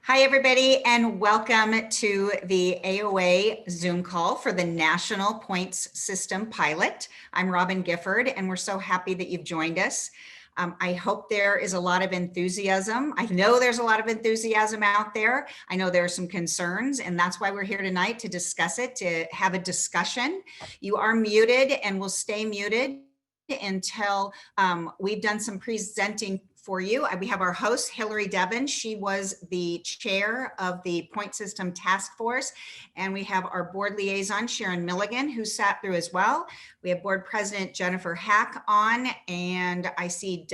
Hi, everybody, and welcome to the AOA Zoom call for the National Points System Pilot. I'm Robin Gifford, and we're so happy that you've joined us. I hope there is a lot of enthusiasm. I know there's a lot of enthusiasm out there. I know there are some concerns, and that's why we're here tonight to discuss it, to have a discussion. You are muted and will stay muted until we've done some presenting for you. We have our host, Hillary Devon. She was the chair of the Point System Task Force. And we have our board liaison, Sharon Milligan, who sat through as well. We have board president Jennifer Hack on, and I see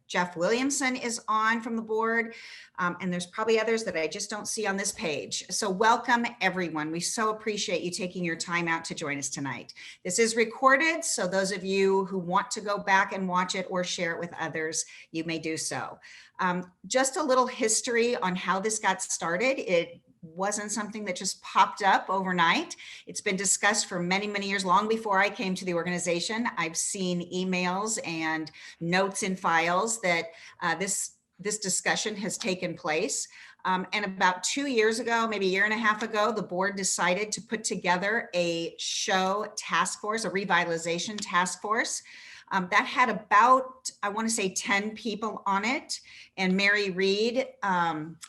Jeff Williamson is on from the board. And there's probably others that I just don't see on this page. So welcome everyone. We so appreciate you taking your time out to join us tonight. This is recorded, so those of you who want to go back and watch it or share it with others, you may do so. Just a little history on how this got started. It wasn't something that just popped up overnight. It's been discussed for many, many years, long before I came to the organization. I've seen emails and notes in files that this discussion has taken place. And about 2 years ago, maybe a year and a half ago, the board decided to put together a show task force, a revitalization task force. That had about, I want to say 10 people on it, and Mary Reed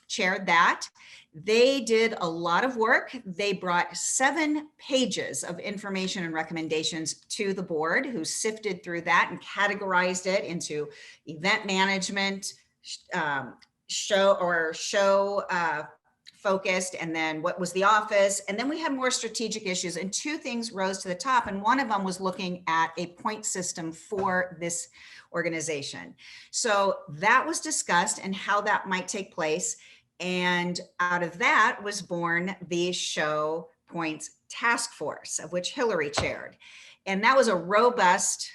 chaired that. They did a lot of work. They brought 7 pages of information and recommendations to the board, who sifted through that and categorized it into event management, show focused, and then what was the office, and then we had more strategic issues, and 2 things rose to the top, and one of them was looking at a point system for this organization. So that was discussed and how that might take place, and out of that was born the Show Points Task Force, of which Hillary chaired. And that was a robust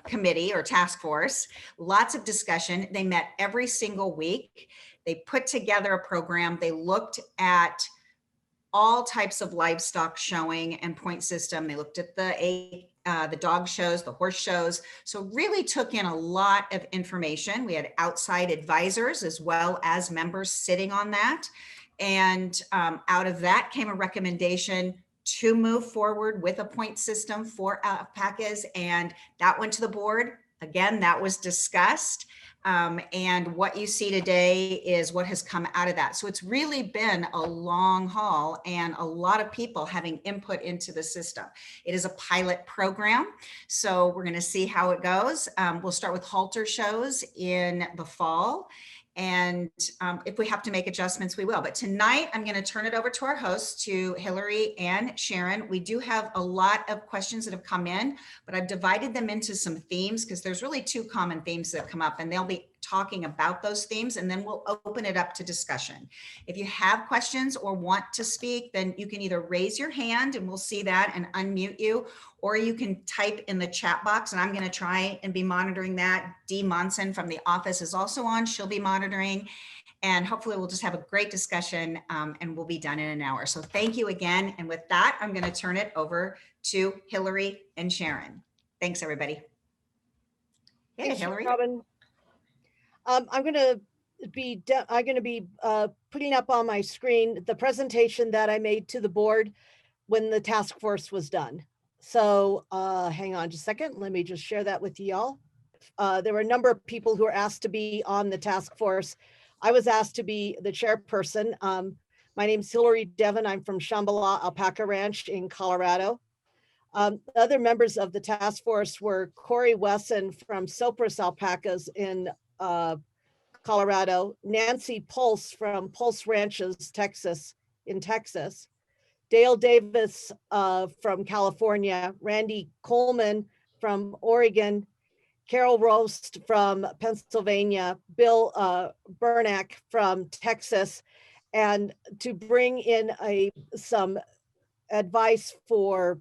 committee or task force, lots of discussion. They met every single week. They put together a program. They looked at all types of livestock showing and point system. They looked at the dog shows, the horse shows. So really took in a lot of information. We had outside advisors as well as members sitting on that. And out of that came a recommendation to move forward with a point system for alpacas, and that went to the board. Again, that was discussed, and what you see today is what has come out of that. So it's really been a long haul and a lot of people having input into the system. It is a pilot program, so we're going to see how it goes. We'll start with halter shows in the fall. And if we have to make adjustments, we will. But tonight, I'm going to turn it over to our hosts, to Hillary and Sharon. We do have a lot of questions that have come in, but I've divided them into some themes because there's really 2 common themes that have come up, and they'll be talking about those themes, and then we'll open it up to discussion. If you have questions or want to speak, then you can either raise your hand and we'll see that and unmute you, or you can type in the chat box, and I'm going to try and be monitoring that. Dee Monson from the office is also on. She'll be monitoring, and hopefully we'll just have a great discussion, and we'll be done in an hour. So thank you again. And with that, I'm going to turn it over to Hillary and Sharon. Thanks, everybody. Hey, Thanks, Hillary. Robin. I'm going to be putting up on my screen the presentation that I made to the board when the task force was done. So hang on just a second. Let me just share that with y'all. There were a number of people who were asked to be on the task force. I was asked to be the chairperson. My name's Hillary Devon. I'm from Shambhala Alpaca Ranch in Colorado. Other members of the task force were Corey Wesson from Sopris Alpacas in Colorado, Nancy Pulse from Pulse Ranches, Texas, Dale Davis from California, Randy Coleman from Oregon, Carol Roast from Pennsylvania, Bill Bernack from Texas, and to bring in some advice for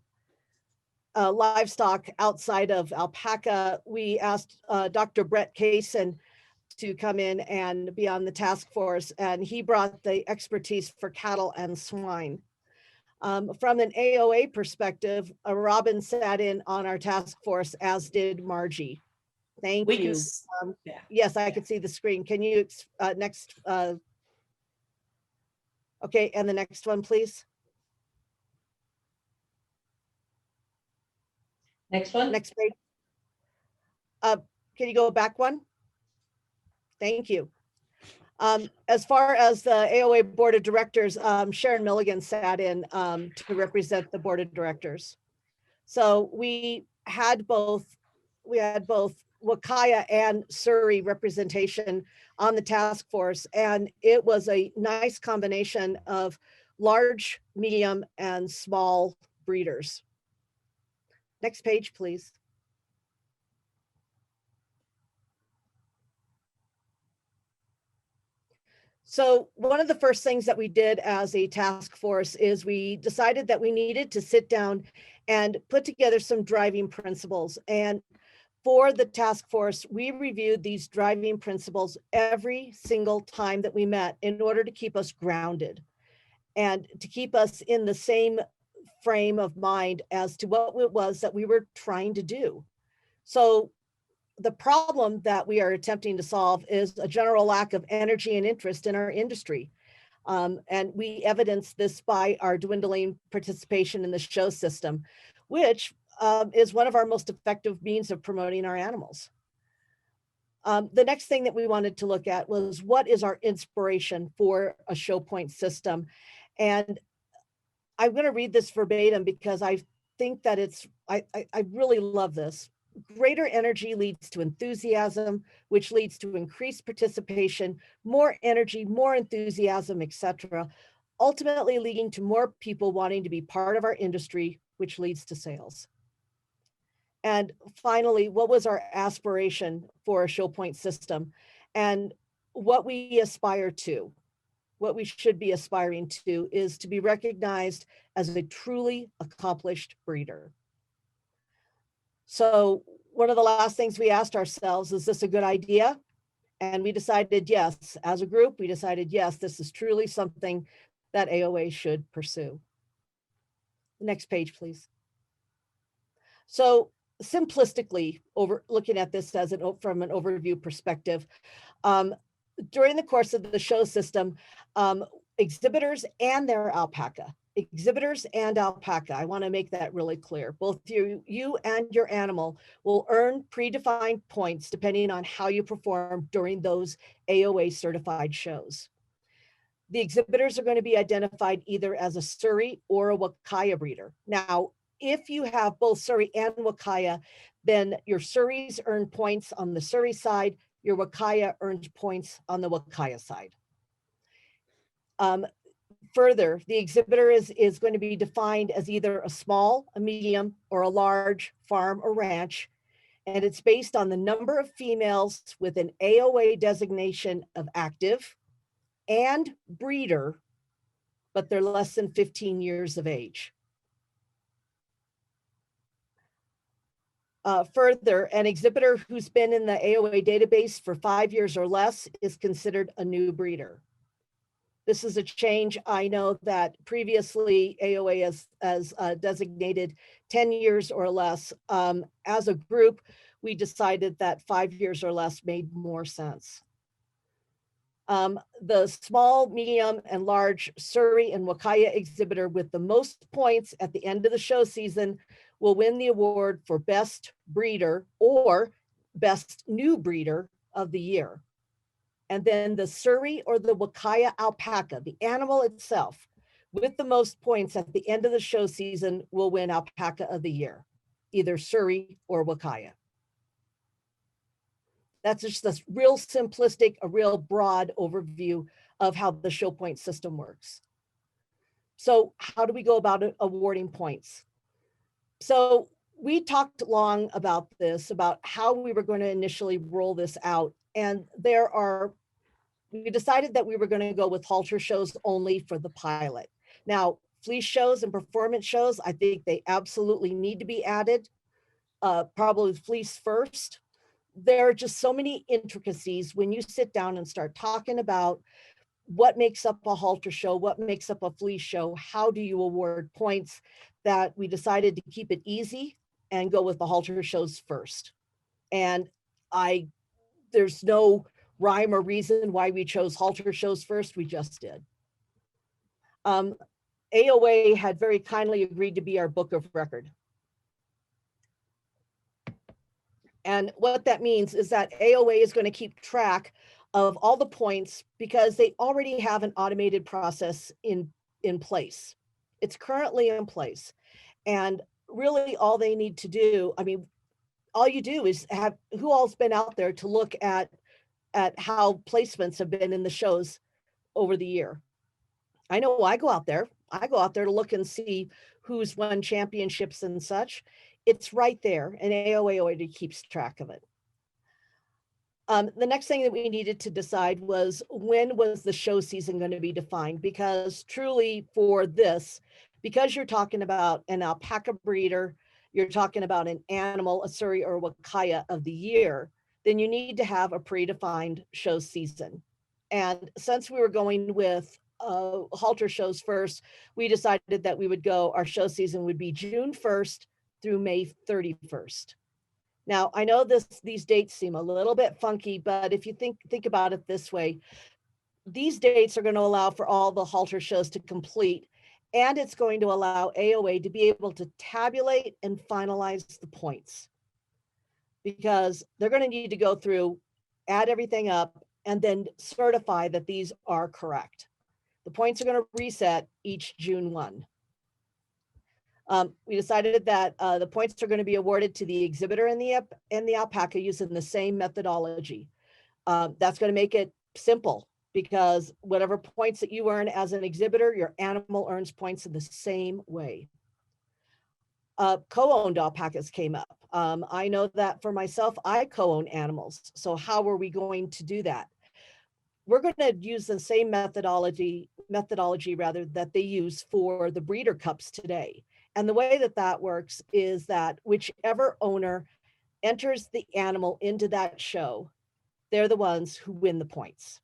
livestock outside of alpaca, we asked Dr. Brett Kaysen to come in and be on the task force, and he brought the expertise for cattle and swine. From an AOA perspective, Robin sat in on our task force, as did Margie. Thank We can, you. yeah. Yes, I can see the screen. Can you, next, okay, and the next one, please. Next one. Next page. Can you go back one? Thank you. As far as the AOA Board of Directors, Sharon Milligan sat in to represent the Board of Directors. So we had both Wakaya and Surrey representation on the task force, and it was a nice combination of large, medium, and small breeders. Next page, please. So one of the first things that we did as a task force is we decided that we needed to sit down and put together some driving principles. And for the task force, we reviewed these driving principles every single time that we met in order to keep us grounded and to keep us in the same frame of mind as to what it was that we were trying to do. So the problem that we are attempting to solve is a general lack of energy and interest in our industry. And we evidence this by our dwindling participation in the show system, which is one of our most effective means of promoting our animals. The next thing that we wanted to look at was what is our inspiration for a show point system? And I'm going to read this verbatim because I think that I really love this. Greater energy leads to enthusiasm, which leads to increased participation, more energy, more enthusiasm, etc., ultimately leading to more people wanting to be part of our industry, which leads to sales. And finally, what was our aspiration for a show point system and what we aspire to? What we should be aspiring to is to be recognized as a truly accomplished breeder. So one of the last things we asked ourselves, is this a good idea? And we decided yes. As a group, we decided yes, this is truly something that AOA should pursue. Next page, please. So simplistically, looking at this as from an overview perspective, during the course of the show system, exhibitors and their alpaca, I want to make that really clear. Both you and your animal will earn predefined points depending on how you perform during those AOA certified shows. The exhibitors are going to be identified either as a Surrey or a Wakaya breeder. Now, if you have both Surrey and Wakaya, then your Surreys earn points on the Surrey side, your Wakaya earns points on the Wakaya side. Further, the exhibitor is going to be defined as either a small, a medium, or a large farm or ranch, and it's based on the number of females with an AOA designation of active and breeder, but they're less than 15 years of age. Further, an exhibitor who's been in the AOA database for 5 years or less is considered a new breeder. This is a change. I know that previously AOA has designated 10 years or less. As a group, we decided that 5 years or less made more sense. The small, medium, and large Surrey and Wakaya exhibitor with the most points at the end of the show season will win the award for Best Breeder or Best New Breeder of the Year. And then the Surrey or the Wakaya alpaca, the animal itself, with the most points at the end of the show season will win Alpaca of the Year, either Surrey or Wakaya. That's just a real simplistic, a real broad overview of how the show point system works. So how do we go about awarding points? So we talked long about this, about how we were going to initially roll this out. And we decided that we were going to go with halter shows only for the pilot. Now, fleece shows and performance shows, I think they absolutely need to be added, probably fleece first. There are just so many intricacies when you sit down and start talking about what makes up a halter show, what makes up a fleece show, how do you award points, that we decided to keep it easy and go with the halter shows first. And there's no rhyme or reason why we chose halter shows first. We just did. AOA had very kindly agreed to be our book of record. And what that means is that AOA is going to keep track of all the points because they already have an automated process in place. It's currently in place. And really all they need to do, I mean, all you do is have who all's been out there to look at how placements have been in the shows over the year. I know I go out there to look and see who's won championships and such. It's right there, and AOA already keeps track of it. The next thing that we needed to decide was when was the show season going to be defined? Because truly for this, because you're talking about an alpaca breeder, you're talking about an animal, a Surrey or Wakaya of the year, then you need to have a predefined show season. And since we were going with halter shows first, we decided that we would go, our show season would be June 1st through May 31st. Now, I know these dates seem a little bit funky, but if you think about it this way, these dates are going to allow for all the halter shows to complete, and it's going to allow AOA to be able to tabulate and finalize the points, because they're going to need to go through, add everything up, and then certify that these are correct. The points are going to reset each June 1. We decided that the points are going to be awarded to the exhibitor and the alpaca using the same methodology. That's going to make it simple, because whatever points that you earn as an exhibitor, your animal earns points in the same way. Co-owned alpacas came up. I know that for myself, I co-own animals. So how are we going to do that? We're going to use the same methodology rather that they use for the breeder cups today. And the way that works is that whichever owner enters the animal into that show, they're the ones who win the points.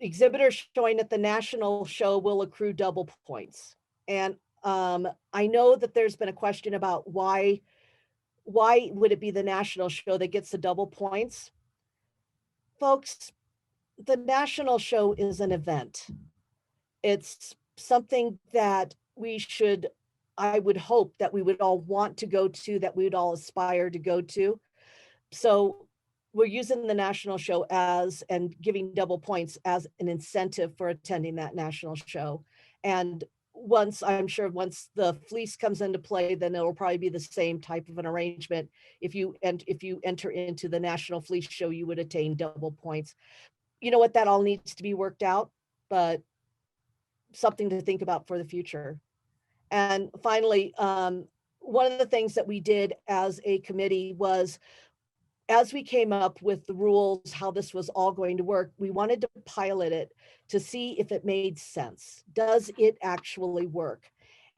Exhibitors showing at the national show will accrue double points. And I know that there's been a question about why would it be the national show that gets the double points? Folks, the national show is an event. It's something that I would hope that we would all want to go to, that we would all aspire to go to. So we're using the national show and giving double points as an incentive for attending that national show. And I'm sure once the fleece comes into play, then it'll probably be the same type of an arrangement. If you enter into the national fleece show, you would attain double points. You know what, that all needs to be worked out, but something to think about for the future. And finally, one of the things that we did as a committee was, as we came up with the rules, how this was all going to work, we wanted to pilot it to see if it made sense. Does it actually work?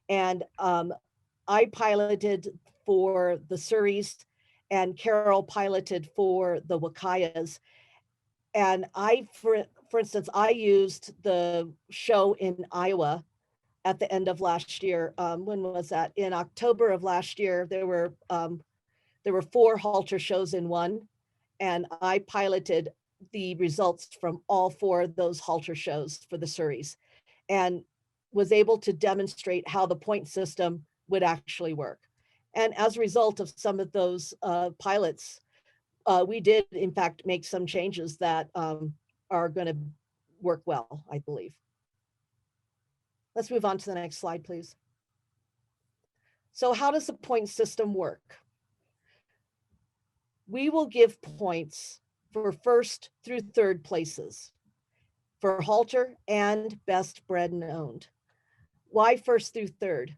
And I piloted for the Surreys, and Carol piloted for the Wakayas. And for instance, I used the show in Iowa at the end of last year. When was that? In October of last year, there were 4 halter shows in one, and I piloted the results from all 4 of those halter shows for the Surreys, and was able to demonstrate how the point system would actually work. And as a result of some of those pilots, we did in fact make some changes that are going to work well, I believe. Let's move on to the next slide, please. So how does the point system work? We will give points for 1st through 3rd places for halter and best bred and owned. Why 1st through 3rd?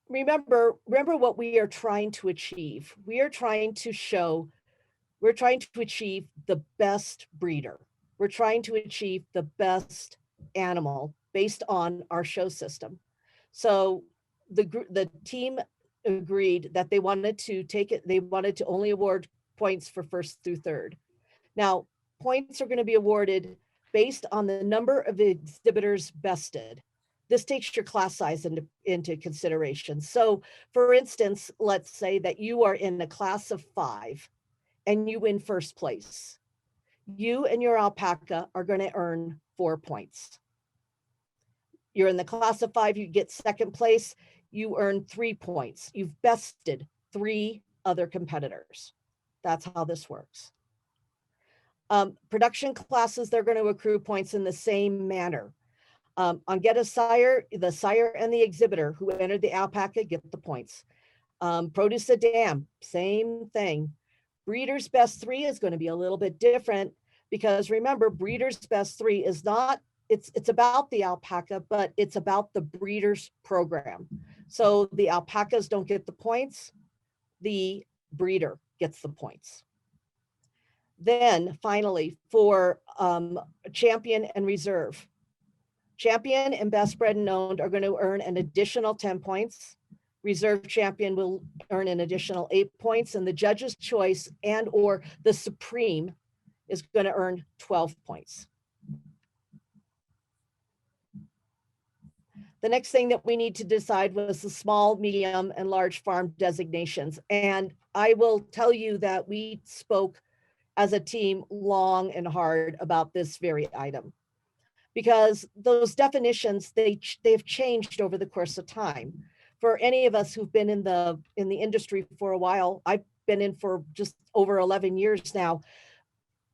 Remember what we are trying to achieve. We're trying to achieve the best breeder. We're trying to achieve the best animal based on our show system. So the team agreed that they wanted to only award points for 1st through 3rd. Now, points are going to be awarded based on the number of exhibitors bested. this takes your class size into consideration. So for instance, let's say that you are in a class of 5 and you win first place. You and your alpaca are going to earn 4 points. You're in the class of 5, you get second place, you earn 3 points. You've bested 3 other competitors. That's how this works. Production classes, they're going to accrue points in the same manner. On Get a Sire, the sire and the exhibitor who entered the alpaca get the points. Produce a dam, same thing. Breeder's best 3 is going to be a little bit different because remember, breeder's best 3 is not, it's about the alpaca, but it's about the breeder's program. So the alpacas don't get the points, the breeder gets the points. Then finally, for champion and reserve, champion and best bred and owned are going to earn an additional 10 points. Reserve champion will earn an additional 8 points, and the judge's choice and or the supreme is going to earn 12 points. The next thing that we need to decide was the small, medium, and large farm designations. And I will tell you that we spoke as a team long and hard about this very item, because those definitions, they've changed over the course of time. For any of us who've been in the industry for a while, I've been in for just over 11 years now,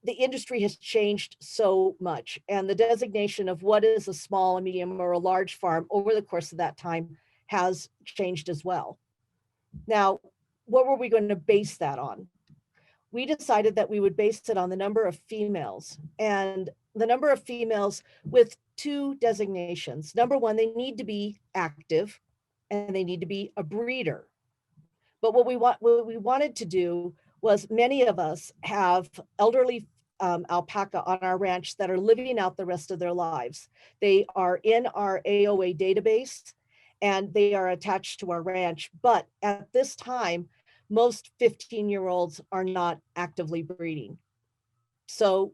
the industry has changed so much, and the designation of what is a small, a medium, or a large farm over the course of that time has changed as well. Now, what were we going to base that on? We decided that we would base it on the number of females, and the number of females with 2 designations. Number 1, they need to be active and they need to be a breeder. But what we wanted to do was, many of us have elderly alpaca on our ranch that are living out the rest of their lives. They are in our AOA database and they are attached to our ranch. But at this time, most 15-year-olds are not actively breeding. So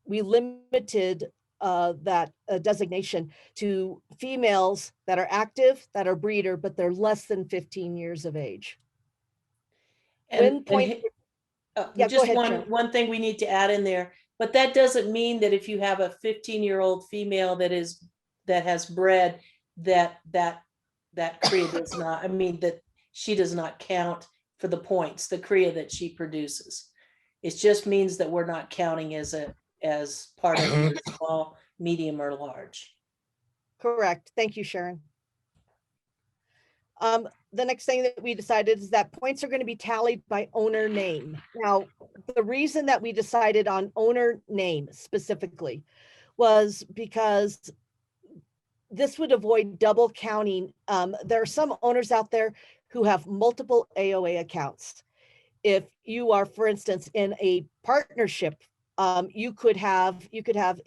we limited that designation to females that are active, that are breeder, but they're less than 15 years of age. And Yeah, just go ahead, one thing we need to add in there, but that doesn't mean that if you have a 15-year-old female that has bred, that cria does not, I mean, that she does not count for the points, the cria that she produces. It just means that we're not counting as part of the small, medium, or large. Correct. Thank you, Sharon. The next thing that we decided is that points are going to be tallied by owner name. Now, the reason that we decided on owner name specifically was because this would avoid double counting. There are some owners out there who have multiple AOA accounts. If you are, for instance, in a partnership, you could have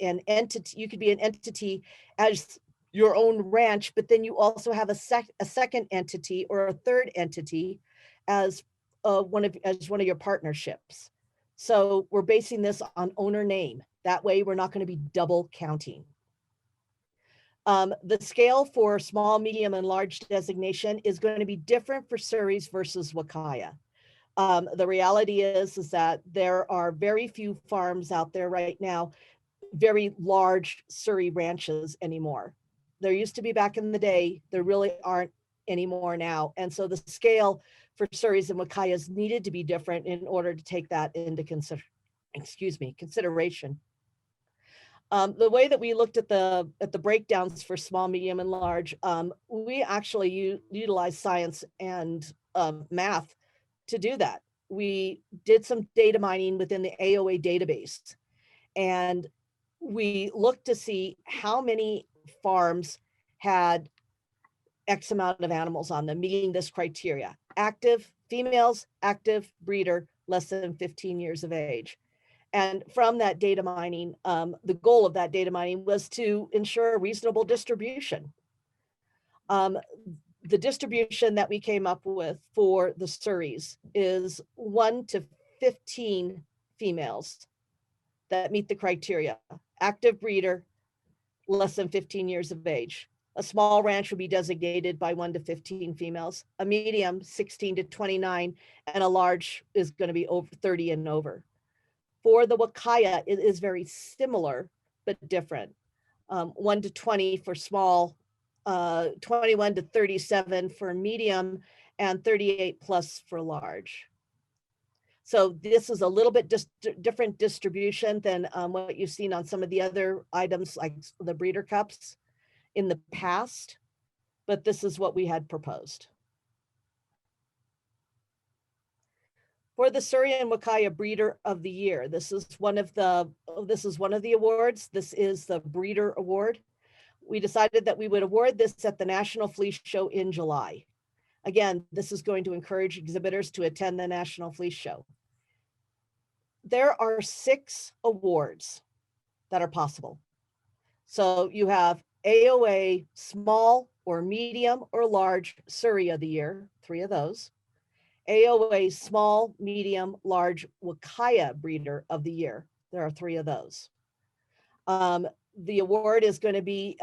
an entity, you could be an entity as your own ranch, but then you also have a second entity or a third entity as one of your partnerships. So we're basing this on owner name. That way we're not going to be double counting. The scale for small, medium, and large designation is going to be different for Surreys versus Wakaya. The reality is that there are very few farms out there right now, very large Surrey ranches anymore. There used to be back in the day, there really aren't anymore now. And so the scale for Surreys and Wakayas needed to be different in order to take that into consideration. The way that we looked at the breakdowns for small, medium, and large, we actually utilized science and math to do that. We did some data mining within the AOA database, and we looked to see how many farms had X amount of animals on them, meeting this criteria: active females, active breeder, less than 15 years of age. And from that data mining, the goal of that data mining was to ensure a reasonable distribution. The distribution that we came up with for the Surreys is 1 to 15 females that meet the criteria: active breeder, less than 15 years of age. A small ranch would be designated by 1 to 15 females, a medium 16 to 29, and a large is going to be over 30 and over. For the Wakaya, it is very similar, but different. 1 to 20 for small, 21 to 37 for medium, and 38 plus for large. So this is a little bit different distribution than what you've seen on some of the other items like the breeder cups in the past, but this is what we had proposed. For the Surrey and Wakaya Breeder of the Year, this is one of the awards. This is the Breeder Award. We decided that we would award this at the National Fleece Show in July. Again, this is going to encourage exhibitors to attend the National Fleece Show. There are 6 awards that are possible. So you have AOA small or medium or large Surrey of the Year, 3 of those. AOA small, medium, large Wakaya Breeder of the Year. There are 3 of those. The award is going to be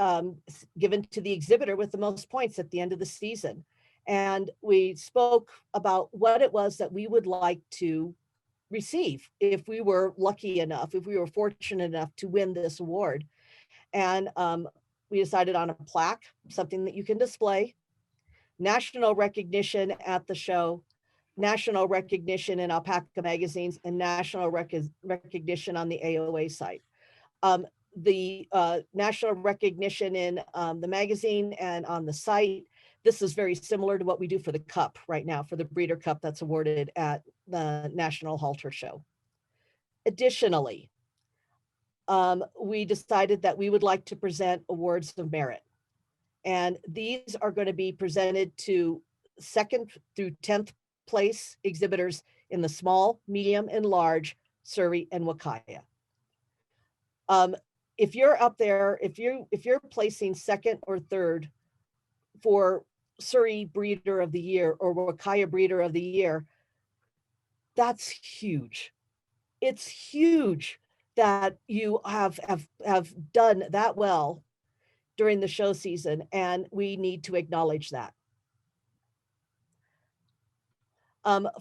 given to the exhibitor with the most points at the end of the season. And we spoke about what it was that we would like to receive if we were lucky enough, if we were fortunate enough to win this award. And we decided on a plaque, something that you can display, national recognition at the show, national recognition in alpaca magazines, and national recognition on the AOA site. The national recognition in the magazine and on the site, this is very similar to what we do for the cup right now, for the Breeder Cup that's awarded at the National Halter Show. Additionally, we decided that we would like to present awards of merit. And these are going to be presented to 2nd through 10th place exhibitors in the small, medium, and large Surrey and Wakaya. If you're up there, if you're placing 2nd or 3rd for Surrey Breeder of the Year or Wakaya Breeder of the Year, that's huge. It's huge that you have done that well during the show season, and we need to acknowledge that.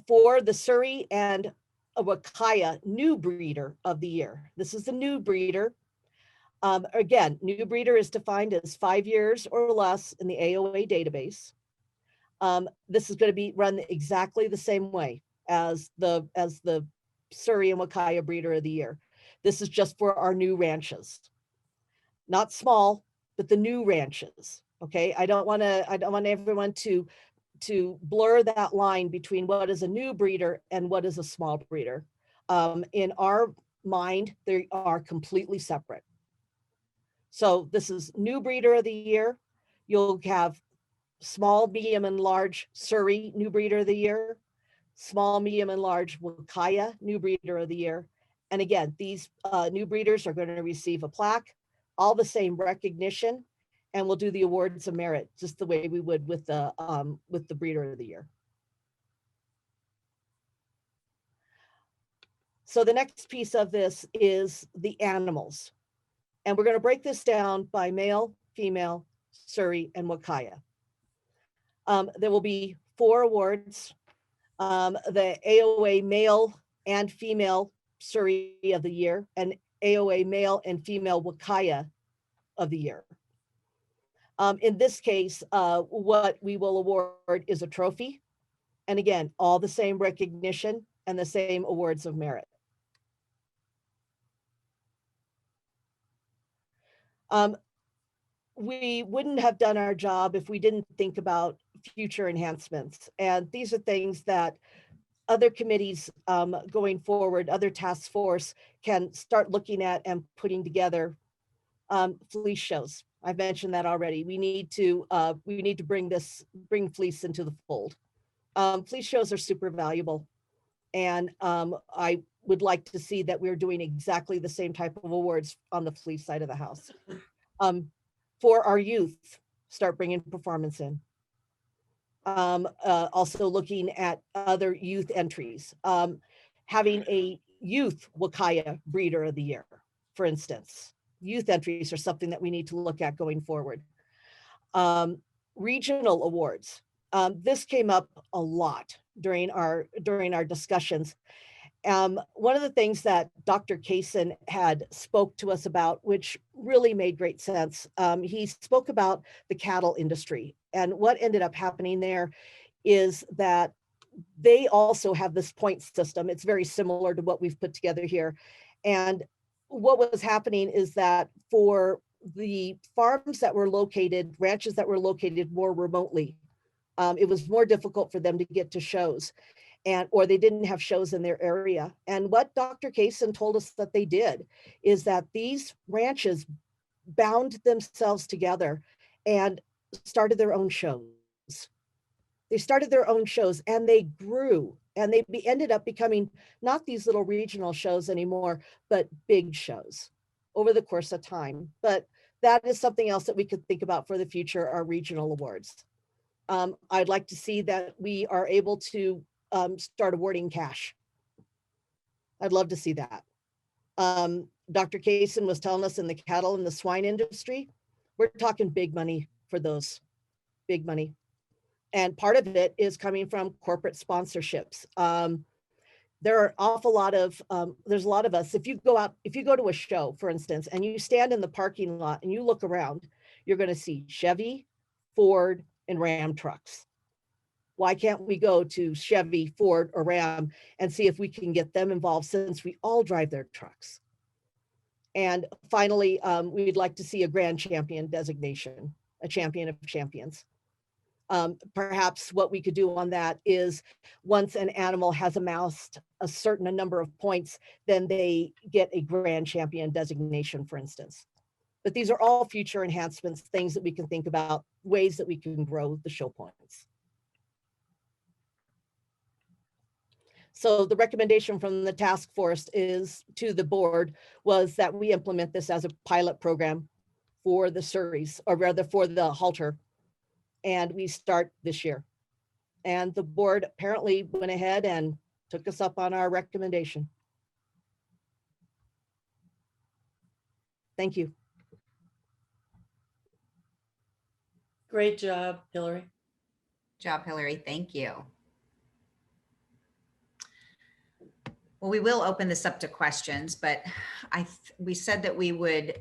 For the Surrey and Wakaya New Breeder of the Year, this is the new breeder. Again, new breeder is defined as 5 years or less in the AOA database. This is going to be run exactly the same way as the Surrey and Wakaya Breeder of the Year. This is just for our new ranches, not small, but the new ranches. Okay, I don't want everyone to blur that line between what is a new breeder and what is a small breeder. In our mind, they are completely separate. So this is new breeder of the year. You'll have small, medium, and large Surrey new breeder of the year, small, medium, and large Wakaya new breeder of the year. And again, these new breeders are going to receive a plaque, all the same recognition, and we'll do the awards of merit just the way we would with the breeder of the year. So the next piece of this is the animals. And we're going to break this down by male, female, Surrey, and Wakaya. There will be 4 awards. The AOA male and female Surrey of the year, and AOA male and female Wakaya of the year. In this case, what we will award is a trophy. And again, all the same recognition and the same awards of merit. We wouldn't have done our job if we didn't think about future enhancements. And these are things that other committees going forward, other task force can start looking at and putting together. Fleece shows. I've mentioned that already. We need to bring fleece into the fold. Fleece shows are super valuable. And I would like to see that we're doing exactly the same type of awards on the fleece side of the house. For our youth, start bringing performance in. Also looking at other youth entries. Having a youth Wakaya Breeder of the Year, for instance. Youth entries are something that we need to look at going forward. Regional awards. This came up a lot during our discussions. One of the things that Dr. Kaysen had spoke to us about, which really made great sense, he spoke about the cattle industry. And what ended up happening there is that they also have this point system. It's very similar to what we've put together here. And what was happening is that for the farms that were located, ranches that were located more remotely, it was more difficult for them to get to shows, or they didn't have shows in their area. And what Dr. Kaysen told us that they did is that these ranches bound themselves together and started their own shows. They started their own shows and they grew, and they ended up becoming not these little regional shows anymore, but big shows over the course of time. But that is something else that we could think about for the future, our regional awards. I'd like to see that we are able to start awarding cash. I'd love to see that. Dr. Kaysen was telling us in the cattle and the swine industry, we're talking big money for those, big money. And part of it is coming from corporate sponsorships. There are an awful lot of, there's a lot of us, if you go to a show, for instance, and you stand in the parking lot and you look around, you're gonna see Chevy, Ford, and Ram trucks. Why can't we go to Chevy, Ford, or Ram and see if we can get them involved, since we all drive their trucks? And finally, we'd like to see a grand champion designation, a champion of champions. Perhaps what we could do on that is, once an animal has amassed a certain number of points, then they get a grand champion designation, for instance. But these are all future enhancements, things that we can think about, ways that we can grow the show points. So the recommendation from the task force is to the board was that we implement this as a pilot program for the Surreys, or rather for the halter. And we start this year. And the board apparently went ahead and took us up on our recommendation. Thank you. Great job, Hillary. Good job, Hillary. Thank you. Well, we will open this up to questions, but we said that we would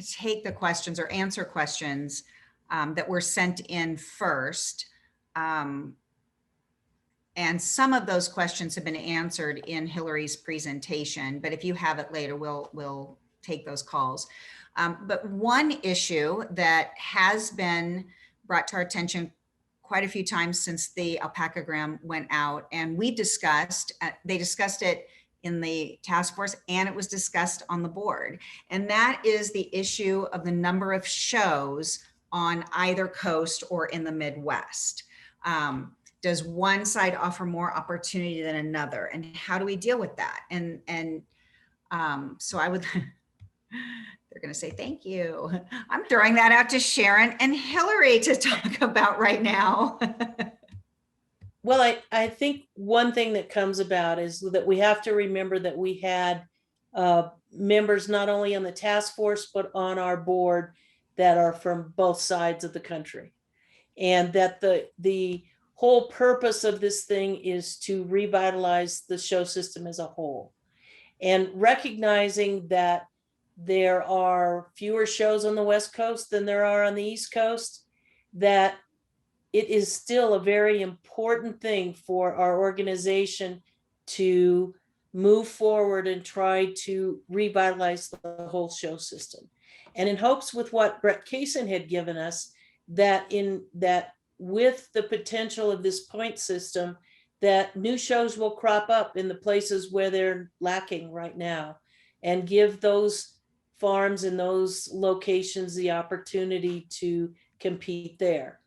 take the questions or answer questions that were sent in first. And some of those questions have been answered in Hillary's presentation, but if you have it later, we'll take those calls. But one issue that has been brought to our attention quite a few times since the alpacagram went out, and we discussed, they discussed it in the task force, and it was discussed on the board. And that is the issue of the number of shows on either coast or in the Midwest. Does one side offer more opportunity than another? And how do we deal with that? And so I would, they're going to say, thank you. I'm throwing that out to Sharon and Hillary to talk about right now. Well, I think one thing that comes about is that we have to remember that we had members not only on the task force, but on our board that are from both sides of the country. And that the whole purpose of this thing is to revitalize the show system as a whole. And recognizing that there are fewer shows on the West Coast than there are on the East Coast, that it is still a very important thing for our organization to move forward and try to revitalize the whole show system. And in hopes, with what Brett Kaysen had given us, that with the potential of this point system, that new shows will crop up in the places where they're lacking right now, and give those farms in those locations the opportunity to compete there.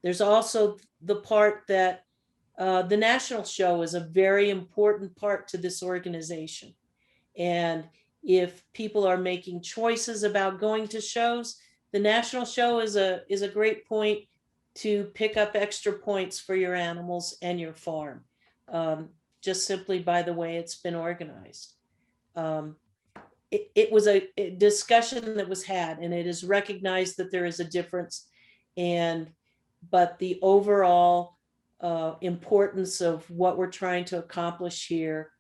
There's also the part that the national show is a very important part to this organization. And if people are making choices about going to shows, the national show is a great point to pick up extra points for your animals and your farm, just simply by the way it's been organized. It was a discussion that was had, and it is recognized that there is a difference but the overall importance of what we're trying to accomplish here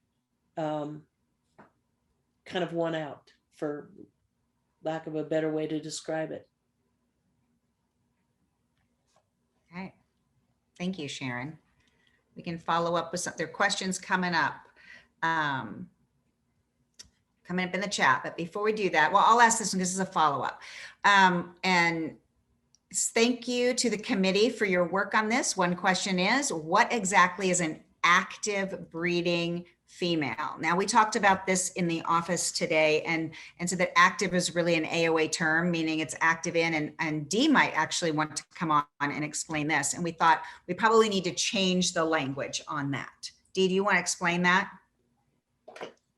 kind of won out, for lack of a better way to describe it. Okay. Thank you, Sharon. We can follow up with some, there are questions coming up. Coming up in the chat, but before we do that, well, I'll ask this one. This is a follow-up. And thank you to the committee for your work on this. One question is, what exactly is an active breeding female? Now, we talked about this in the office today, and so that active is really an AOA term, meaning it's active in, and Dee might actually want to come on and explain this. And we thought we probably need to change the language on that. Dee, do you want to explain that?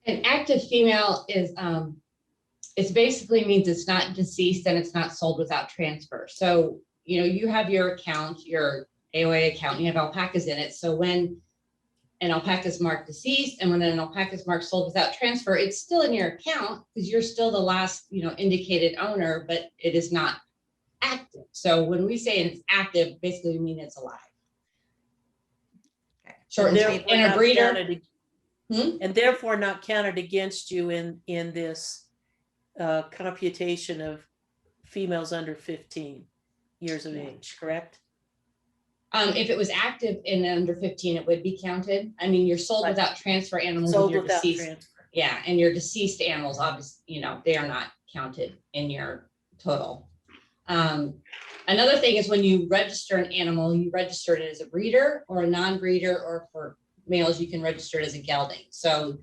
An active female is, it basically means it's not deceased and it's not sold without transfer. So, you know, you have your account, your AOA account, and you have alpacas in it. So when an alpaca is marked deceased and when an alpaca is marked sold without transfer, it's still in your account because you're still the last, you know, indicated owner, but it is not active. So when we say it's active, basically we mean it's alive. Okay. Short and sweet. And a breeder. And therefore not counted against you in this computation of females under 15 years of age, correct? If it was active and under 15, it would be counted. I mean, you're sold without transfer animals. Sold you're without deceased. transfer. Yeah, and your deceased animals, obviously, you know, they are not counted in your total. Another thing is when you register an animal, you register it as a breeder or a non-breeder, or for males, you can register it as a gelding. So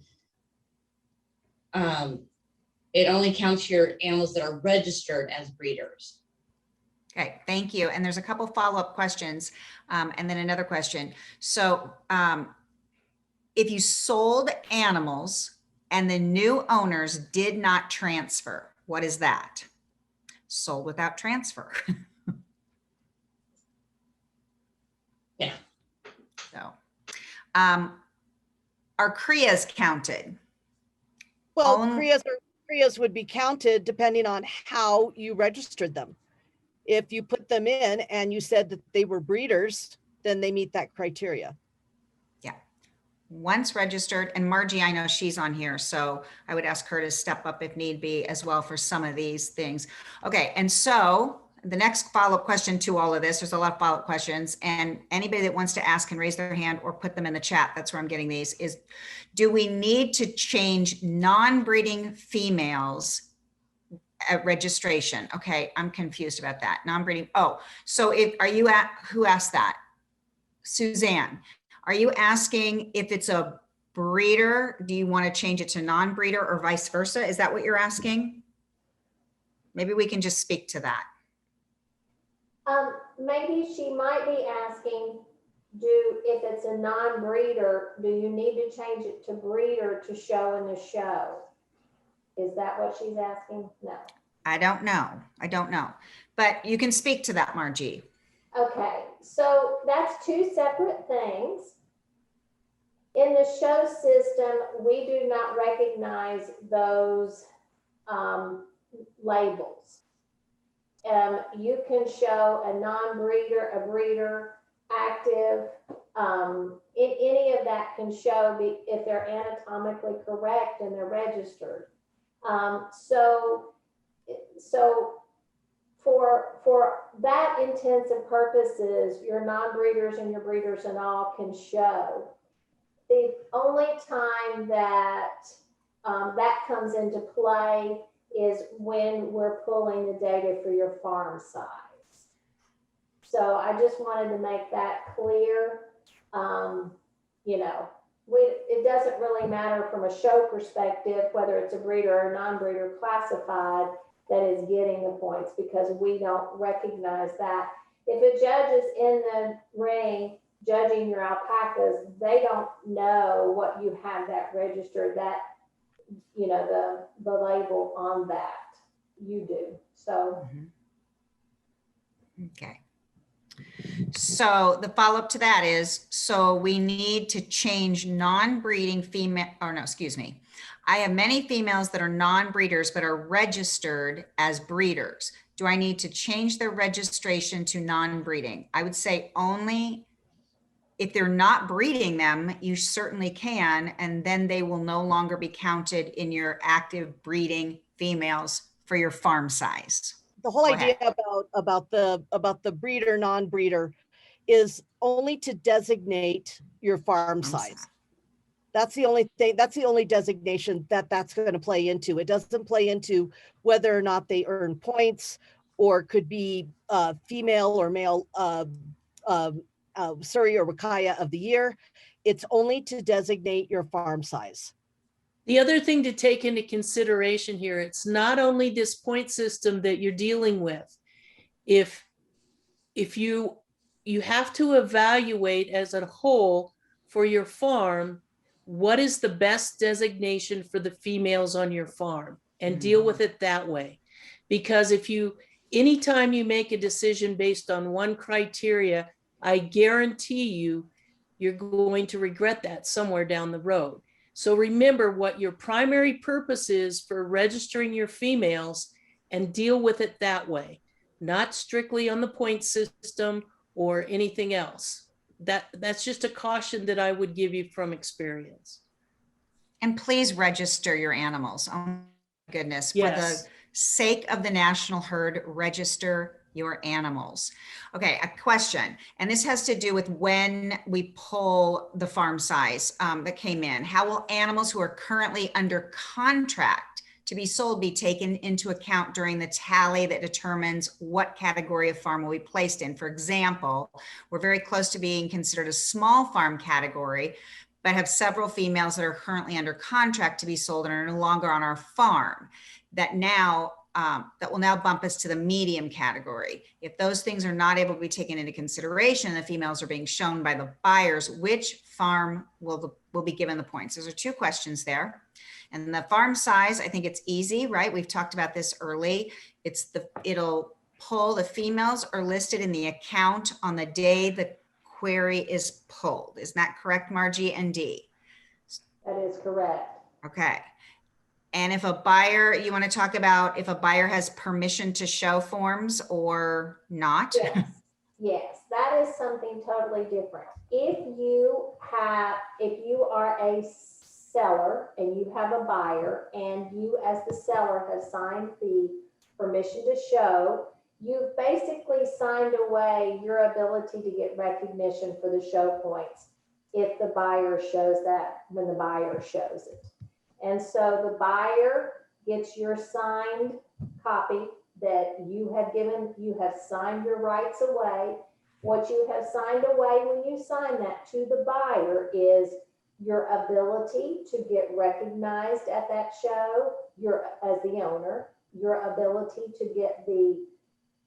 it only counts your animals that are registered as breeders. Okay, thank you. And there's a couple follow-up questions, and then another question. So if you sold animals and the new owners did not transfer, what is that? Sold without transfer. Yeah. So, are CREAs counted? Well, CREAs would be counted depending on how you registered them. If you put them in and you said that they were breeders, then they meet that criteria. Yeah. Once registered, and Margie, I know she's on here, so I would ask her to step up if need be as well for some of these things. Okay, and so the next follow-up question to all of this, there's a lot of follow-up questions, and anybody that wants to ask can raise their hand or put them in the chat. That's where I'm getting these, is do we need to change non-breeding females at registration? Okay, I'm confused about that. Non-breeding. Oh, so who asked that? Suzanne, are you asking if it's a breeder, do you want to change it to non-breeder or vice versa? Is that what you're asking? Maybe we can just speak to that. Maybe she might be asking, if it's a non-breeder, do you need to change it to breeder to show in the show? Is that what she's asking? No. I don't know. I don't know. But you can speak to that, Margie. Okay, so that's two separate things. In the show system, we do not recognize those labels. You can show a non-breeder, a breeder, active, in any of that can show if they're anatomically correct and they're registered. So for that intents and purposes, your non-breeders and your breeders and all can show. The only time that that comes into play is when we're pulling the data for your farm size. So I just wanted to make that clear. You know, it doesn't really matter from a show perspective, whether it's a breeder or non-breeder classified that is getting the points, because we don't recognize that. If a judge is in the ring judging your alpacas, they don't know what you have that registered, that, you know, the label on that. You do. So. Okay. So the follow-up to that is, so we need to change non-breeding female, or no, excuse me. I have many females that are non-breeders but are registered as breeders. do I need to change their registration to non-breeding? I would say only if they're not breeding them, you certainly can, and then they will no longer be counted in your active breeding females for your farm size. The whole Go idea ahead. about the breeder, non-breeder is only to designate your farm size. That's the only thing, that's the only designation that's going to play into. It doesn't play into whether or not they earn points or could be female or male Surrey or Wakaya of the year. It's only to designate your farm size. The other thing to take into consideration here, it's not only this point system that you're dealing with. If you have to evaluate as a whole for your farm, what is the best designation for the females on your farm, and deal with it that way. Because anytime you make a decision based on one criteria, I guarantee you're going to regret that somewhere down the road. So remember what your primary purpose is for registering your females, and deal with it that way, not strictly on the point system or anything else. That's just a caution that I would give you from experience. And please register your animals. Oh my goodness. Yes. For the sake of the national herd, register your animals. Okay, a question, and this has to do with when we pull the farm size that came in. How will animals who are currently under contract to be sold be taken into account during the tally that determines what category of farm will be placed in? For example, we're very close to being considered a small farm category, but have several females that are currently under contract to be sold and are no longer on our farm. That will now bump us to the medium category. If those things are not able to be taken into consideration, the females are being shown by the buyers, which farm will be given the points? Those are two questions there. And the farm size, I think it's easy, right? We've talked about this early. It'll pull, the females are listed in the account on the day the query is pulled. Is that correct, Margie and Dee? That is correct. Okay. And if a buyer, you want to talk about if a buyer has permission to show forms or not? Yes, yes, that is something totally different. If you are a seller and you have a buyer and you as the seller have signed the permission to show, you've basically signed away your ability to get recognition for the show points if the buyer shows that when the buyer shows it. And so the buyer gets your signed copy that you have signed your rights away. What you have signed away when you sign that to the buyer is your ability to get recognized at that show, as the owner, your ability to get the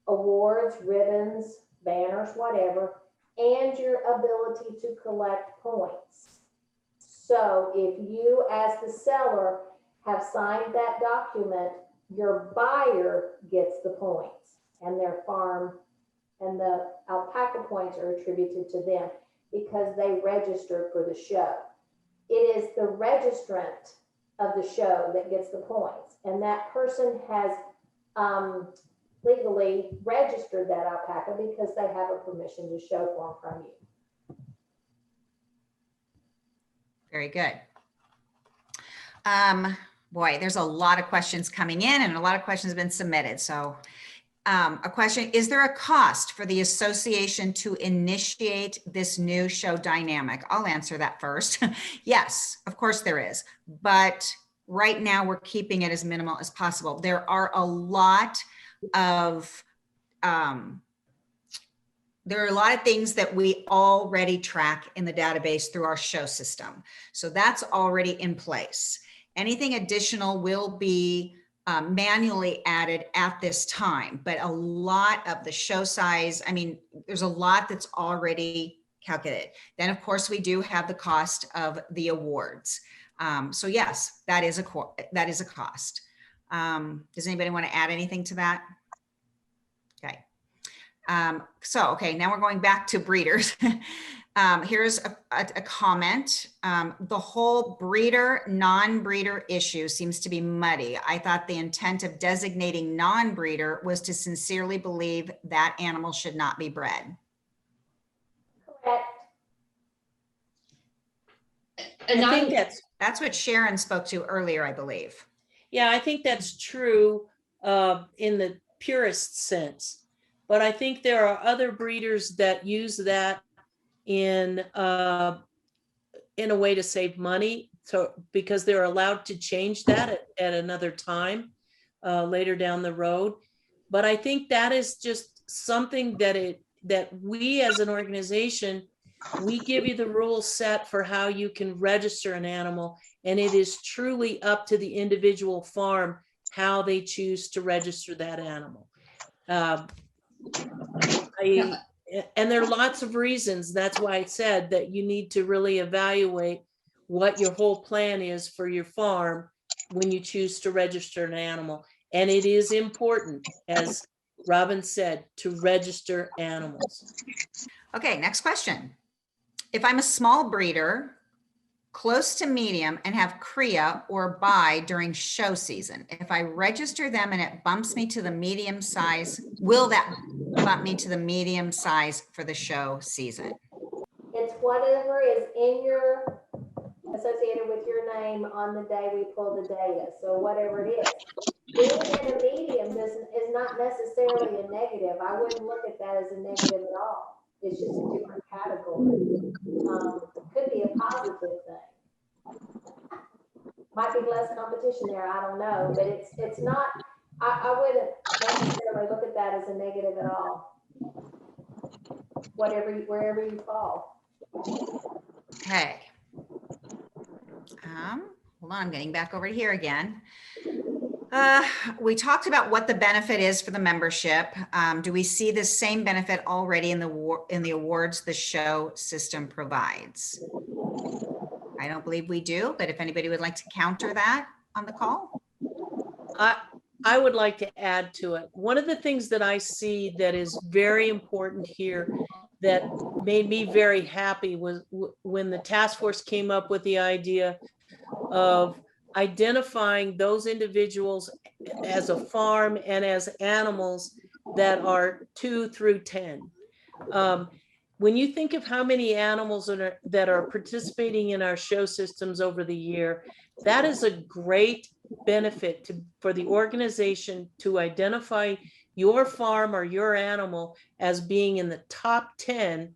awards, ribbons, banners, whatever, and your ability to collect points. So if you as the seller have signed that document, your buyer gets the points, and their farm and the alpaca points are attributed to them because they registered for the show. It is the registrant of the show that gets the points, and that person has legally registered that alpaca because they have a permission to show form from you. Very good. Boy, there's a lot of questions coming in and a lot of questions have been submitted. So a question, is there a cost for the association to initiate this new show dynamic? I'll answer that first. Yes, of course there is. But right now we're keeping it as minimal as possible. There are a lot of things that we already track in the database through our show system. So that's already in place. Anything additional will be manually added at this time, but a lot of the show size, I mean, there's a lot that's already calculated. Then of course we do have the cost of the awards. So yes, that is a cost. Does anybody want to add anything to that? Okay. Okay, now we're going back to breeders. Here's a comment. The whole breeder, non-breeder issue seems to be muddy. I thought the intent of designating non-breeder was to sincerely believe that animal should not be bred. Correct. And I think That's what Sharon spoke to earlier, I believe. yeah, I think that's true in the purest sense. But I think there are other breeders that use that in a way to save money. So because they're allowed to change that at another time later down the road. But I think that is just something that we as an organization, we give you the rules set for how you can register an animal, and it is truly up to the individual farm how they choose to register that animal. And there are lots of reasons. That's why I said that you need to really evaluate what your whole plan is for your farm when you choose to register an animal. And it is important, as Robin said, to register animals. Okay, next question. If I'm a small breeder, close to medium, and have cria or buy during show season, if I register them and it bumps me to the medium size, will that bump me to the medium size for the show season? It's whatever is in your, associated with your name on the day we pull the data. So whatever it is. Being in a medium is not necessarily a negative. I wouldn't look at that as a negative at all. It's just a different category. Could be a positive thing. Might be less competition there, I don't know, but it's not, I wouldn't necessarily look at that as a negative at all. Wherever you fall. Okay. Hold on, I'm getting back over here again. We talked about what the benefit is for the membership. Do we see the same benefit already in the awards the show system provides? I don't believe we do, but if anybody would like to counter that on the call. I would like to add to it. One of the things that I see that is very important here that made me very happy was when the task force came up with the idea of identifying those individuals as a farm and as animals that are 2 through 10. When you think of how many animals that are participating in our show systems over the year, that is a great benefit for the organization to identify your farm or your animal as being in the top 10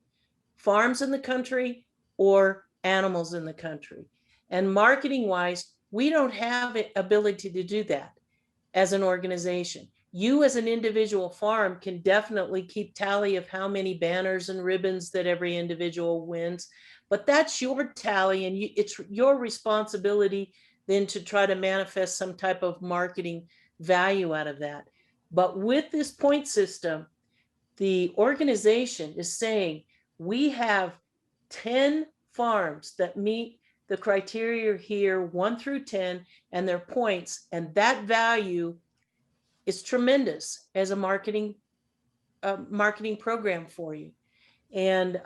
farms in the country or animals in the country. And marketing wise, we don't have the ability to do that as an organization. You as an individual farm can definitely keep tally of how many banners and ribbons that every individual wins, but that's your tally, and it's your responsibility then to try to manifest some type of marketing value out of that. But with this point system, the organization is saying we have 10 farms that meet the criteria here, 1 through 10, and their points, and that value is tremendous as a marketing program for you. And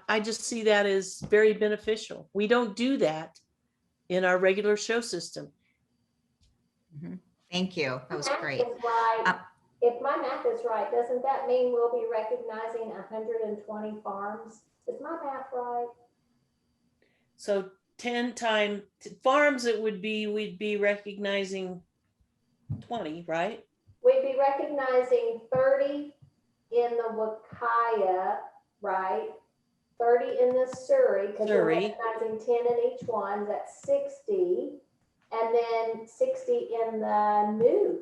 I just see that as very beneficial. We don't do that in our regular show system. Thank you. That was great. Right. If my math is right, doesn't that mean we'll be recognizing 120 farms? Is my math right? So 10 times farms, it would be, we'd be recognizing 20, right? We'd be recognizing 30 in the Wakaya, right? 30 in the Surrey, because we're recognizing 10 in each one, that's 60. And then 60 in the new.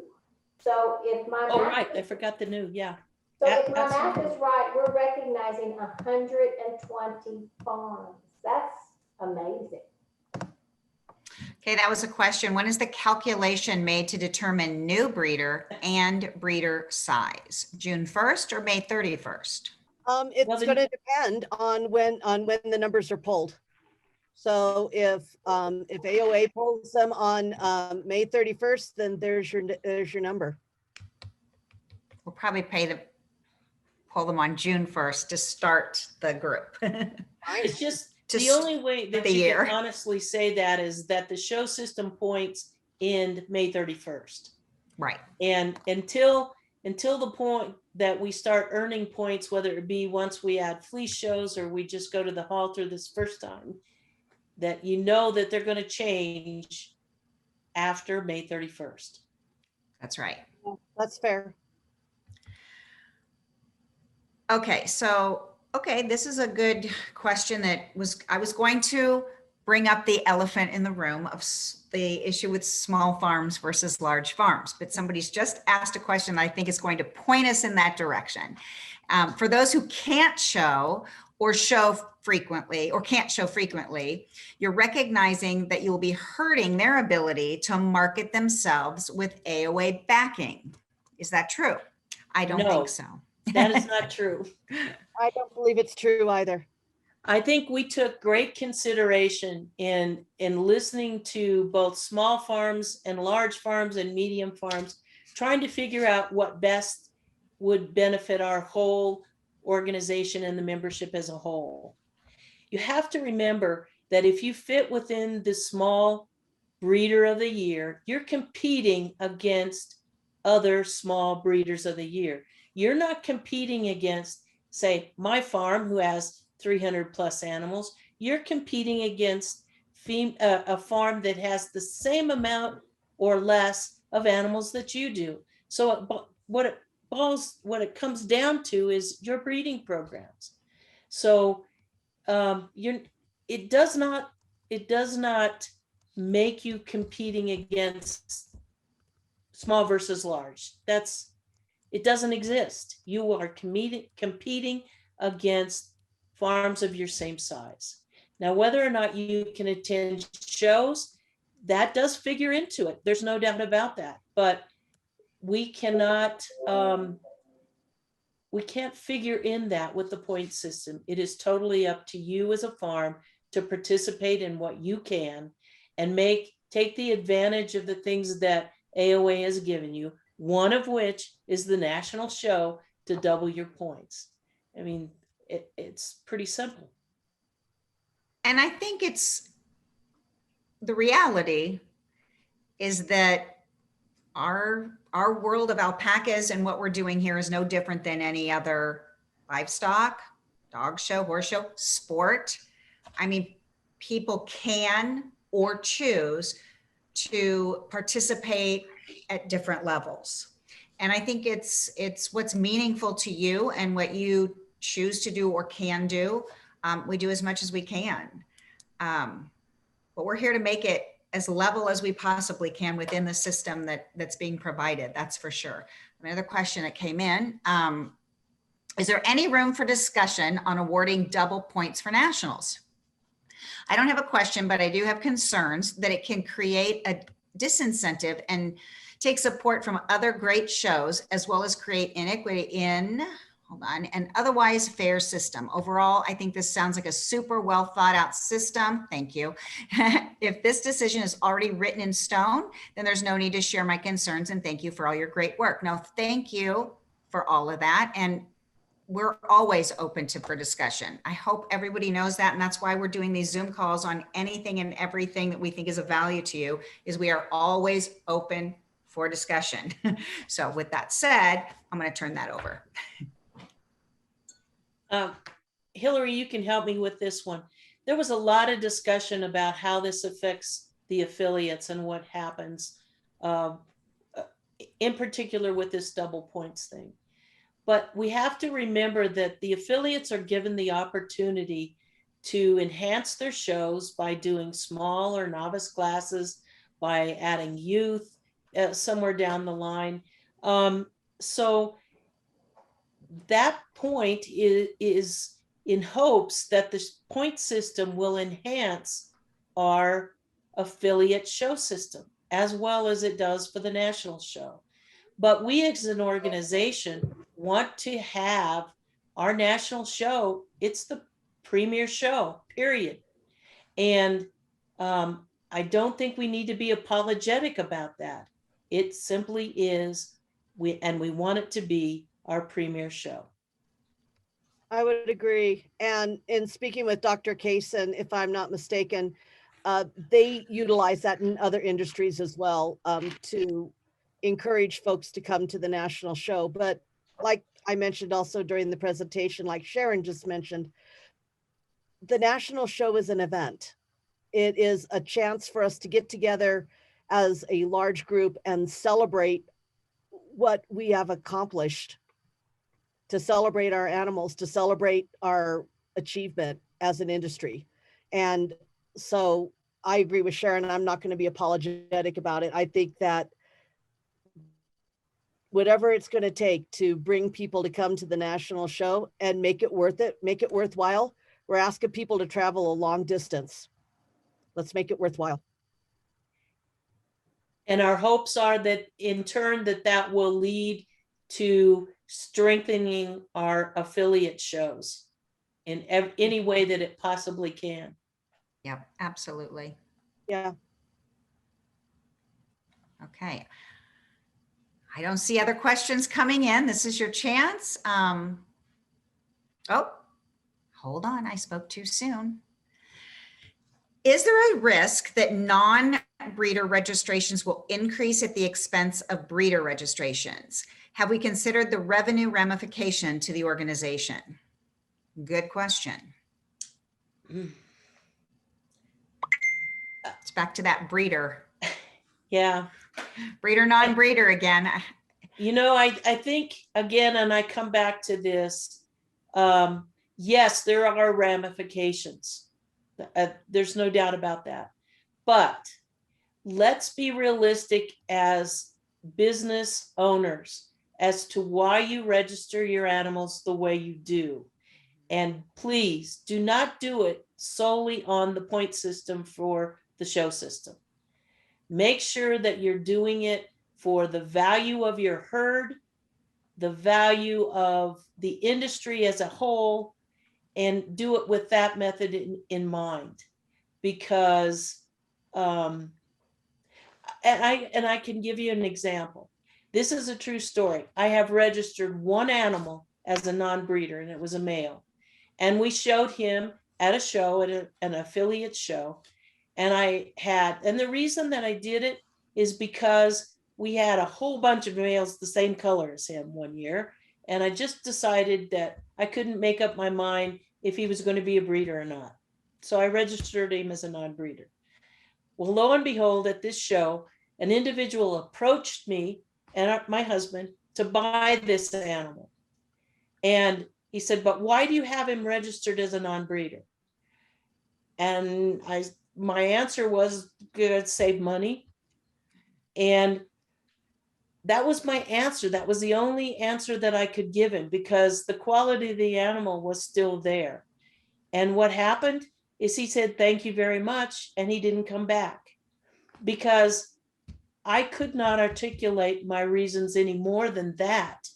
So if my math I forgot the new, yeah. So if my math is right, we're recognizing 120 farms. That's amazing. Okay, that was a question. When is the calculation made to determine new breeder and breeder size? June 1st or May 31st? It's going to depend on when the numbers are pulled. So if AOA pulls them on May 31st, then there's your number. We'll probably pay the pull them on June 1st to start the group. It's just To the only way that the you year. can honestly say that is that the show system points end May 31st. Right. And until the point that we start earning points, whether it be once we add fleece shows or we just go to the halter this first time, that you know that they're going to change after May 31st. That's right. Yeah, that's fair. Okay, so, okay, this is a good question that I was going to bring up the elephant in the room of the issue with small farms versus large farms, but somebody's just asked a question that I think is going to point us in that direction. For those who can't show or show frequently or can't show frequently, you're recognizing that you'll be hurting their ability to market themselves with AOA backing. Is that true? I don't No. think so. That is not true. I don't believe it's true either. I think we took great consideration in listening to both small farms and large farms and medium farms, trying to figure out what best would benefit our whole organization and the membership as a whole. You have to remember that if you fit within the small breeder of the year, you're competing against other small breeders of the year. You're not competing against, say, my farm who has 300 plus animals. You're competing against a farm that has the same amount or less of animals that you do. So what it comes down to is your breeding programs. So it does not make you competing against small versus large. It doesn't exist. You are competing against farms of your same size. Now, whether or not you can attend shows, that does figure into it. There's no doubt about that. But we can't figure in that with the point system. It is totally up to you as a farm to participate in what you can and take the advantage of the things that AOA has given you, one of which is the national show to double your points. I mean, it's pretty simple. And I think the reality is that our world of alpacas and what we're doing here is no different than any other livestock, dog show, horse show, sport. I mean, people can or choose to participate at different levels. And I think it's what's meaningful to you and what you choose to do or can do. We do as much as we can. But we're here to make it as level as we possibly can within the system that's being provided. That's for sure. Another question that came in, is there any room for discussion on awarding double points for nationals? I don't have a question, but I do have concerns that it can create a disincentive and take support from other great shows, as well as create inequity in, an otherwise fair system. Overall, I think this sounds like a super well thought out system. Thank you. If this decision is already written in stone, then there's no need to share my concerns, and thank you for all your great work. No, thank you for all of that. And we're always open for discussion. I hope everybody knows that. And that's why we're doing these Zoom calls on anything and everything that we think is of value to you, is we are always open for discussion. So with that said, I'm going to turn that over. Hillary, you can help me with this one. There was a lot of discussion about how this affects the affiliates and what happens, in particular with this double points thing. But we have to remember that the affiliates are given the opportunity to enhance their shows by doing small or novice classes, by adding youth somewhere down the line. So that point is in hopes that the point system will enhance our affiliate show system as well as it does for the national show. But we as an organization want to have our national show. It's the premier show, period. And I don't think we need to be apologetic about that. It simply is, and we want it to be our premier show. I would agree. And in speaking with Dr. Kaysen, if I'm not mistaken, they utilize that in other industries as well, to encourage folks to come to the national show. But like I mentioned also during the presentation, like Sharon just mentioned, the national show is an event. It is a chance for us to get together as a large group and celebrate what we have accomplished, to celebrate our animals, to celebrate our achievement as an industry. And so I agree with Sharon. I'm not going to be apologetic about it. I think that whatever it's going to take to bring people to come to the national show and make it worth it, make it worthwhile. We're asking people to travel a long distance. Let's make it worthwhile. And our hopes are that in turn that will lead to strengthening our affiliate shows in any way that it possibly can. Yep, absolutely. Yeah. Okay. I don't see other questions coming in. This is your chance. Oh, hold on. I spoke too soon. Is there a risk that non-breeder registrations will increase at the expense of breeder registrations? Have we considered the revenue ramification to the organization? Good question. It's back to that breeder. Yeah. Breeder, non-breeder again. You know, I think again, and I come back to this, yes, there are ramifications. There's no doubt about that. But let's be realistic as business owners as to why you register your animals the way you do. And please do not do it solely on the point system for the show system. Make sure that you're doing it for the value of your herd, the value of the industry as a whole, and do it with that method in mind. Because, and I can give you an example. This is a true story. I have registered one animal as a non-breeder, and it was a male. And we showed him at a show, at an affiliate show. And the reason that I did it is because we had a whole bunch of males the same color as him one year. And I just decided that I couldn't make up my mind if he was going to be a breeder or not. So I registered him as a non-breeder. Well, lo and behold, at this show, an individual approached me and my husband to buy this animal. And he said, but why do you have him registered as a non-breeder? And my answer was, good, save money. And that was my answer. That was the only answer that I could give him, because the quality of the animal was still there. And what happened is he said, thank you very much. And he didn't come back, because I could not articulate my reasons any more than that.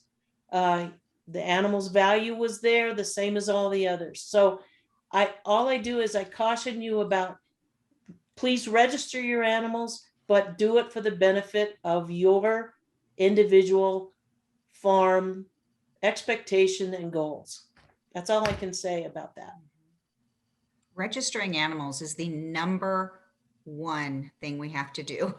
The animal's value was there, the same as all the others. So all I do is I caution you about, please register your animals, but do it for the benefit of your individual farm expectation and goals. That's all I can say about that. Registering animals is the number one thing we have to do.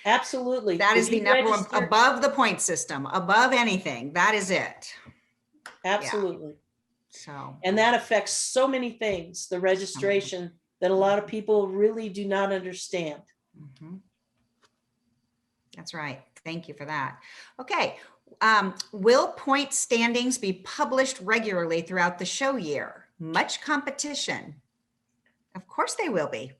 Absolutely. That is If the you number one, register- above the point system, above anything. That is it. Absolutely. So, And that affects so many things, the registration, that a lot of people really do not understand. mhm. That's right. Thank you for that. Okay. Will point standings be published regularly throughout the show year? Much competition? Of course they will be.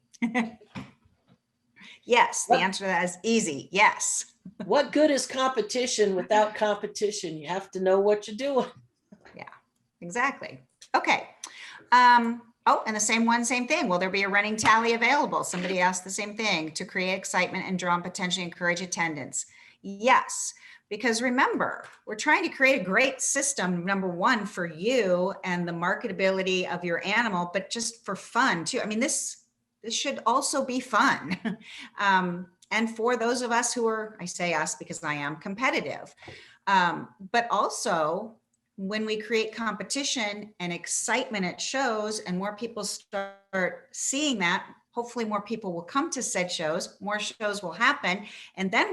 Yes, the What? answer to that is easy. Yes. What good is competition without competition? You have to know what you're doing. Exactly. Okay. Oh, and the same thing. Will there be a running tally available? Somebody asked the same thing. To create excitement and draw and potentially encourage attendance. Yes, because remember, we're trying to create a great system, number one, for you and the marketability of your animal, but just for fun too. I mean, this should also be fun. And for those of us who are, I say us because I am competitive, but also when we create competition and excitement at shows and more people start seeing that, hopefully more people will come to said shows, more shows will happen. And then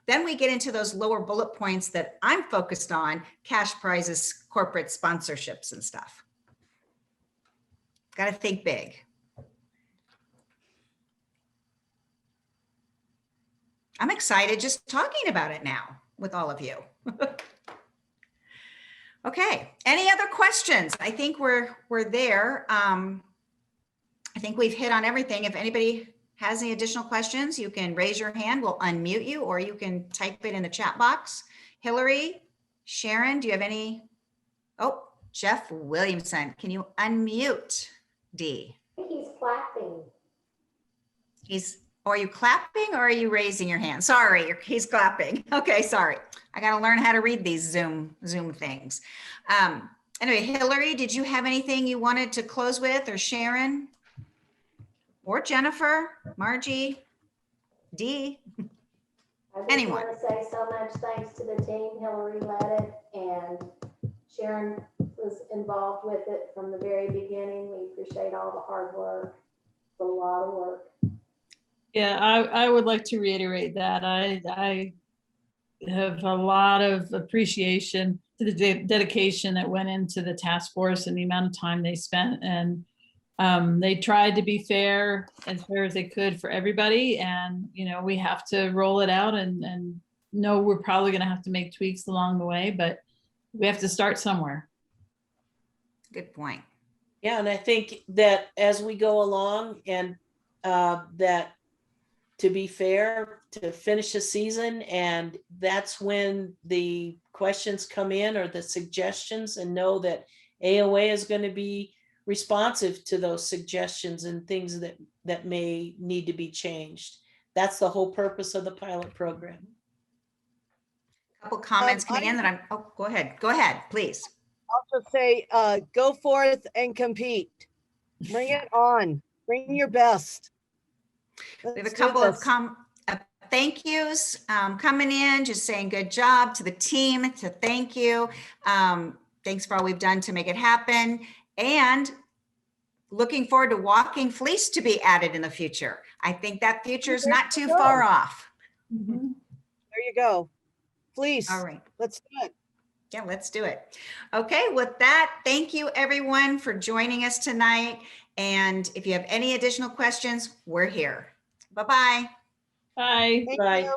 then we get into those lower bullet points that I'm focused on, cash prizes, corporate sponsorships and stuff. Got to think big. I'm excited just talking about it now with all of you. Okay, any other questions? I think we're there. I think we've hit on everything. If anybody has any additional questions, you can raise your hand. We'll unmute you, or you can type it in the chat box. Hillary, Sharon, do you have any? Oh, Jeff Williamson, can you unmute D? I think he's clapping. Are you clapping or are you raising your hand? Sorry, he's clapping. Okay, sorry. I got to learn how to read these Zoom things. Anyway, Hillary, did you have anything you wanted to close with, or Sharon? Or Jennifer, Margie, Dee? I just Anyone? want to say so much thanks to the team. Hillary led it and Sharon was involved with it from the very beginning. We appreciate all the hard work. It's a lot of work. Yeah, I would like to reiterate that. I have a lot of appreciation to the dedication that went into the task force and the amount of time they spent. And they tried to be fair as they could for everybody. And, you know, we have to roll it out and know we're probably going to have to make tweaks along the way, but we have to start somewhere. Good point. Yeah, and I think that as we go along and that to be fair, to finish the season, and that's when the questions come in or the suggestions, and know that AOA is going to be responsive to those suggestions and things that may need to be changed. That's the whole purpose of the pilot program. Couple comments coming in that go ahead, please. Also say, go forth and compete. Bring it on. Bring your best. We have a Let's do couple of this. thank yous coming in, just saying good job to the team, to thank you. Thanks for all we've done to make it happen. And looking forward to Walking Fleece to be added in the future. I think that future is not too far off. There you go. Please. All right. Let's do it. Yeah, let's do it. Okay, with that, thank you everyone for joining us tonight. And if you have any additional questions, we're here. Bye-bye. Bye. Thank Bye. you.